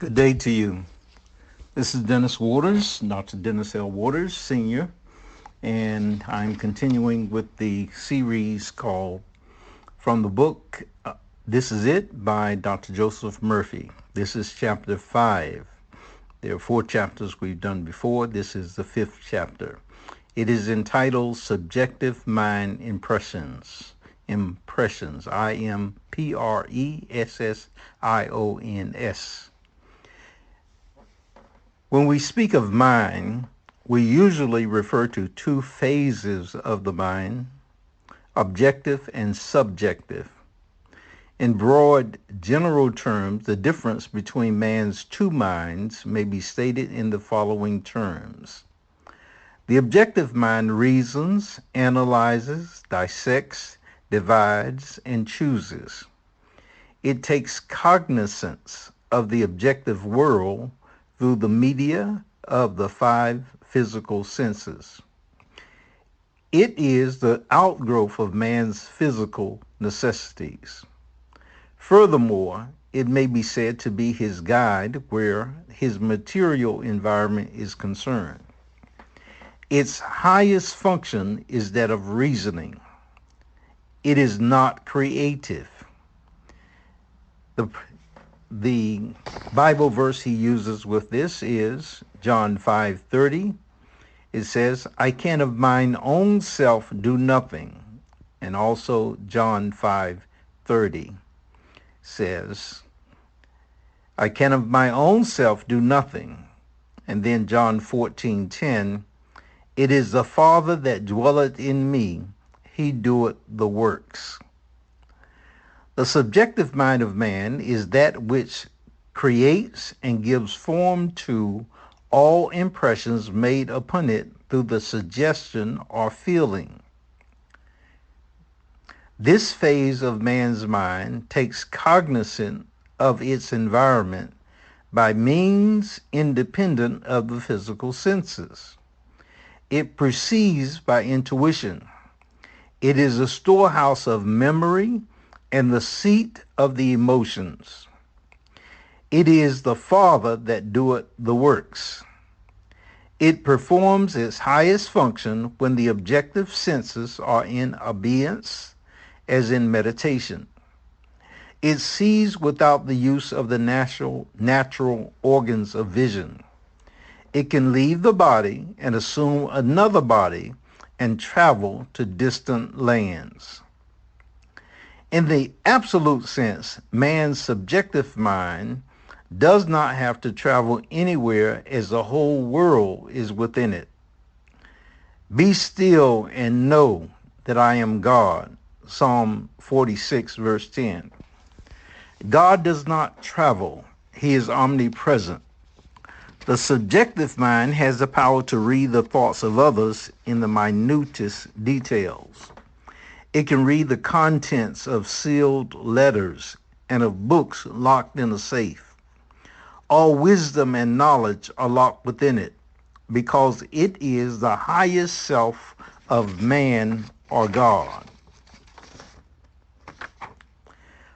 Good day to you. This is Dennis Waters, Dr. Dennis L. Waters, Sr., and I'm continuing with the series called From the Book This Is It by Dr. Joseph Murphy. This is chapter 5. There are 4 chapters we've done before. This is the 5th chapter. It is entitled Subjective Mind Impressions. Impressions. Impressions. When we speak of mind, we usually refer to 2 phases of the mind, objective and subjective. In broad general terms, the difference between man's 2 minds may be stated in the following terms. The objective mind reasons, analyzes, dissects, divides, and chooses. It takes cognizance of the objective world through the media of the 5 physical senses. It is the outgrowth of man's physical necessities. Furthermore, it may be said to be his guide where his material environment is concerned. Its highest function is that of reasoning. It is not creative. The Bible verse he uses with this is John 5:30. It says, I can of mine own self do nothing. And also John 5:30 says, I can of my own self do nothing. And then John 14:10, it is the Father that dwelleth in me, he doeth the works. The subjective mind of man is that which creates and gives form to all impressions made upon it through the suggestion or feeling. This phase of man's mind takes cognizance of its environment by means independent of the physical senses. It perceives by intuition. It is a storehouse of memory and the seat of the emotions. It is the Father that doeth the works. It performs its highest function when the objective senses are in abeyance, as in meditation. It sees without the use of the natural organs of vision. It can leave the body and assume another body and travel to distant lands. In the absolute sense, man's subjective mind does not have to travel anywhere as the whole world is within it. Be still and know that I am God. Psalm 46, verse 10. God does not travel. He is omnipresent. The subjective mind has the power to read the thoughts of others in the minutest details. It can read the contents of sealed letters and of books locked in a safe. All wisdom and knowledge are locked within it because it is the highest self of man or God.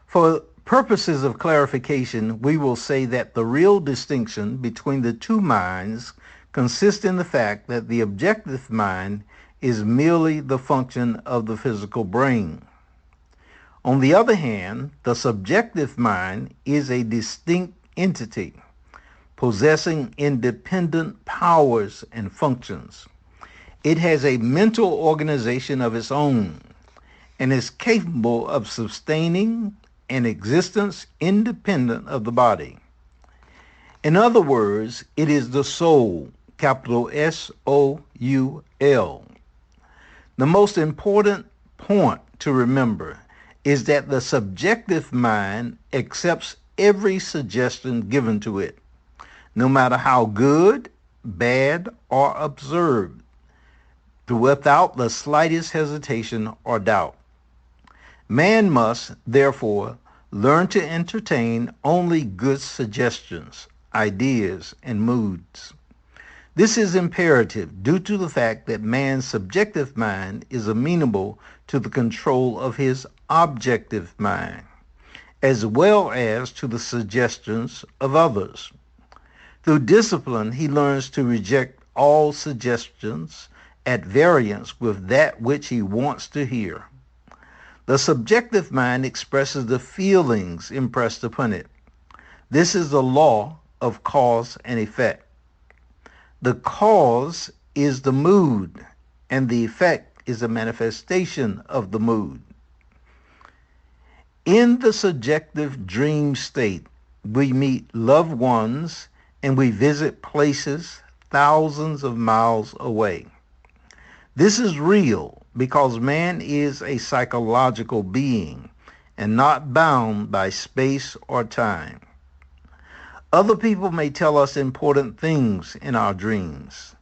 For purposes of clarification, we will say that the real distinction between the 2 minds consists in the fact that the objective mind is merely the function of the physical brain. On the other hand, the subjective mind is a distinct entity, possessing independent powers and functions. It has a mental organization of its own and is capable of sustaining an existence independent of the body. In other words, it is the soul, capital S-O-U-L. The most important point to remember is that the subjective mind accepts every suggestion given to it, no matter how good, bad, or absurd, without the slightest hesitation or doubt. Man must, therefore, learn to entertain only good suggestions, ideas, and moods. This is imperative due to the fact that man's subjective mind is amenable to the control of his objective mind. as well as to the suggestions of others. Through discipline, he learns to reject all suggestions at variance with that which he wants to hear. The subjective mind expresses the feelings impressed upon it. This is the law of cause and effect. The cause is the mood, and the effect is a manifestation of the mood. In the subjective dream state, we meet loved ones and we visit places thousands of miles away. This is real because man is a psychological being and not bound by space or time. Other people may tell us important things in our dreams.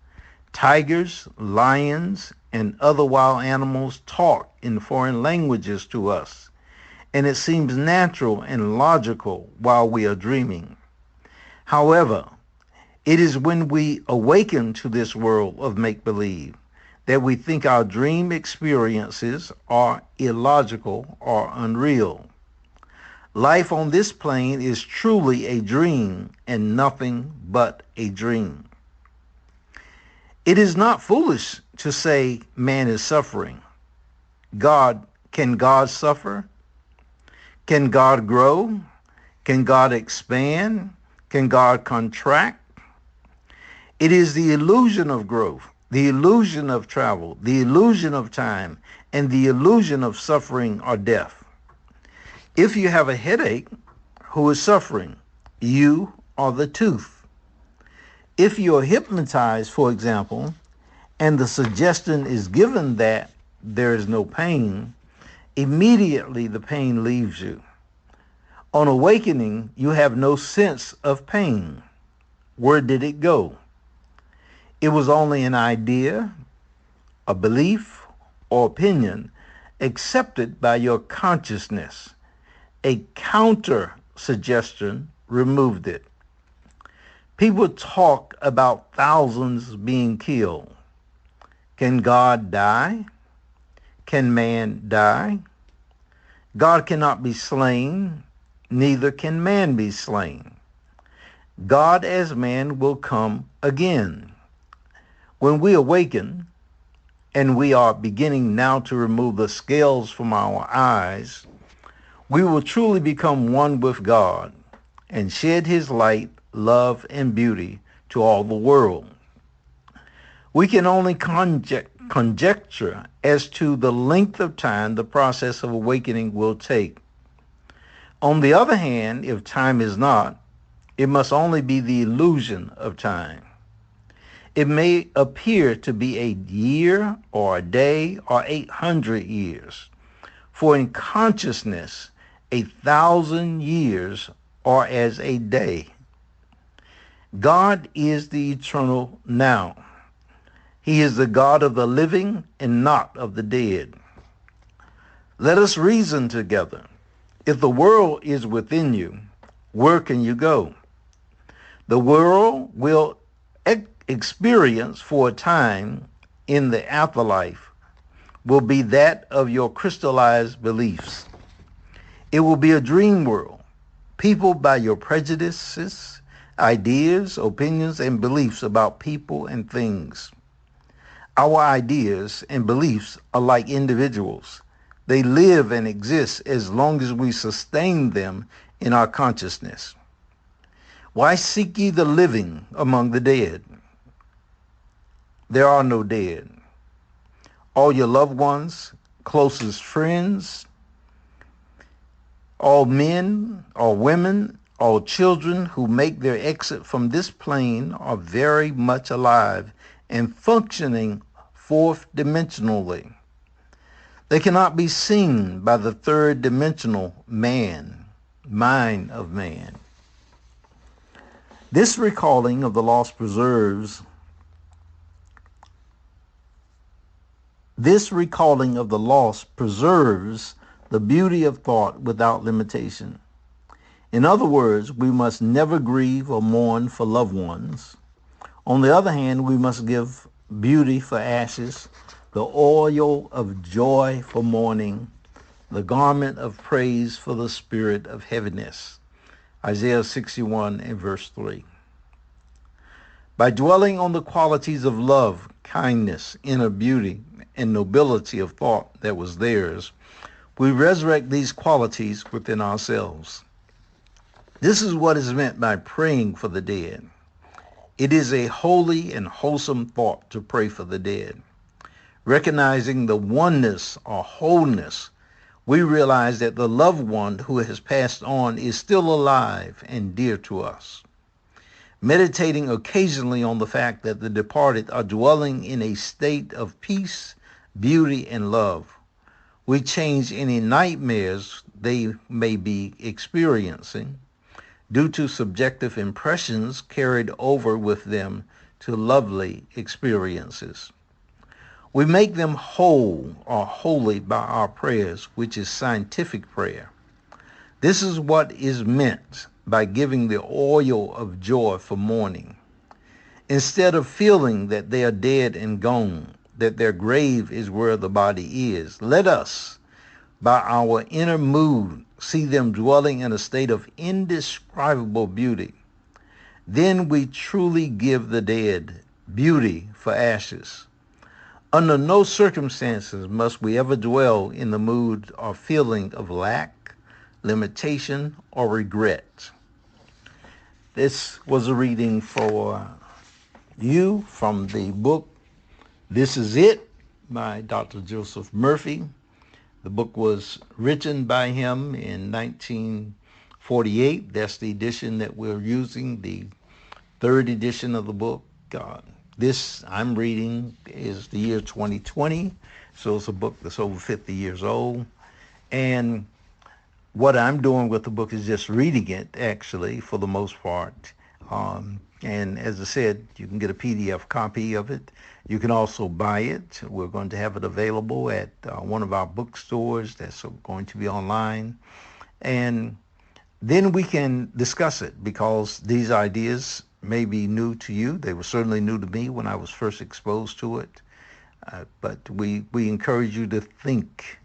Tigers, lions, and other wild animals talk in foreign languages to us, and it seems natural and logical while we are dreaming. However, it is when we awaken to this world of make-believe that we think our dream experiences are illogical or unreal. Life on this plane is truly a dream and nothing but a dream. It is not foolish to say man is suffering. Can God suffer? Can God grow? Can God expand? Can God contract? It is the illusion of growth, the illusion of travel, the illusion of time, and the illusion of suffering or death. If you have a headache, who is suffering? You or the tooth? If you are hypnotized, for example, and the suggestion is given that there is no pain, immediately the pain leaves you. On awakening, you have no sense of pain. Where did it go? It was only an idea, a belief, or opinion accepted by your consciousness. A counter-suggestion removed it. People talk about thousands being killed. Can God die? Can man die? God cannot be slain, neither can man be slain. God as man will come again. When we awaken, and we are beginning now to remove the scales from our eyes, we will truly become one with God and shed his light, love, and beauty to all the world. We can only conjecture as to the length of time the process of awakening will take. On the other hand, if time is not, it must only be the illusion of time. It may appear to be a year or a day or 800 years, for in consciousness, 1,000 years are as a day. God is the eternal now. He is the God of the living and not of the dead. Let us reason together. If the world is within you, where can you go? The world will experience for a time in the afterlife will be that of your crystallized beliefs. It will be a dream world, peopled by your prejudices, ideas, opinions, and beliefs about people and things. Our ideas and beliefs are like individuals. They live and exist as long as we sustain them in our consciousness. Why seek ye the living among the dead? There are no dead. All your loved ones, closest friends, all men, all women, all children who make their exit from this plane are very much alive and functioning fourth dimensionally. They cannot be seen by the third dimensional man, mind of man. This recalling of the lost preserves the beauty of thought without limitation. In other words, we must never grieve or mourn for loved ones. On the other hand, we must give beauty for ashes, the oil of joy for mourning, the garment of praise for the spirit of heaviness. Isaiah 61 and verse 3. By dwelling on the qualities of love, kindness, inner beauty, and nobility of thought that was theirs, we resurrect these qualities within ourselves. This is what is meant by praying for the dead. It is a holy and wholesome thought to pray for the dead. Recognizing the oneness or wholeness, we realize that the loved one who has passed on is still alive and dear to us. Meditating occasionally on the fact that the departed are dwelling in a state of peace, beauty, and love, we change any nightmares they may be experiencing due to subjective impressions carried over with them to lovely experiences. We make them whole or holy by our prayers, which is scientific prayer. This is what is meant by giving the oil of joy for mourning. Instead of feeling that they are dead and gone, that their grave is where the body is, let us, by our inner mood, see them dwelling in a state of indescribable beauty. Then we truly give the dead beauty for ashes. Under no circumstances must we ever dwell in the mood or feeling of lack, limitation, or regret. This was a reading for you from the book This Is It by Dr. Joseph Murphy. The book was written by him in 1948. That's the edition that we're using, the third edition of the book. This I'm reading is the year 2020, so it's a book that's over 50 years old. And what I'm doing with the book is just reading it, actually, for the most part. And as I said, you can get a PDF copy of it. You can also buy it. We're going to have it available at one of our bookstores that's going to be online. And then we can discuss it, because these ideas may be new to you. They were certainly new to me when I was first exposed to it. But we encourage you to think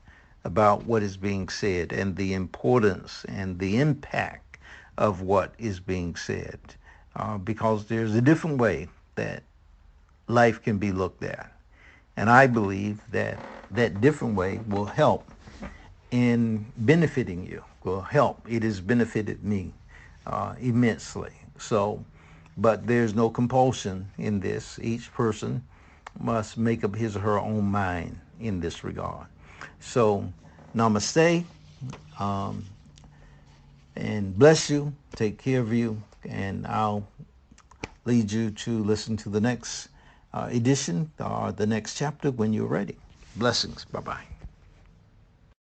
about what is being said and the importance and the impact of what is being said, because there's a different way that life can be looked at. And I believe that that different way will help in benefiting you, will help. It has benefited me immensely. So, but there's no compulsion in this. Each person must make up his or her own mind in this regard. So, namaste, and bless you, take care of you, and I'll lead you to listen to the next edition or the next chapter when you're ready. Blessings. Bye-bye.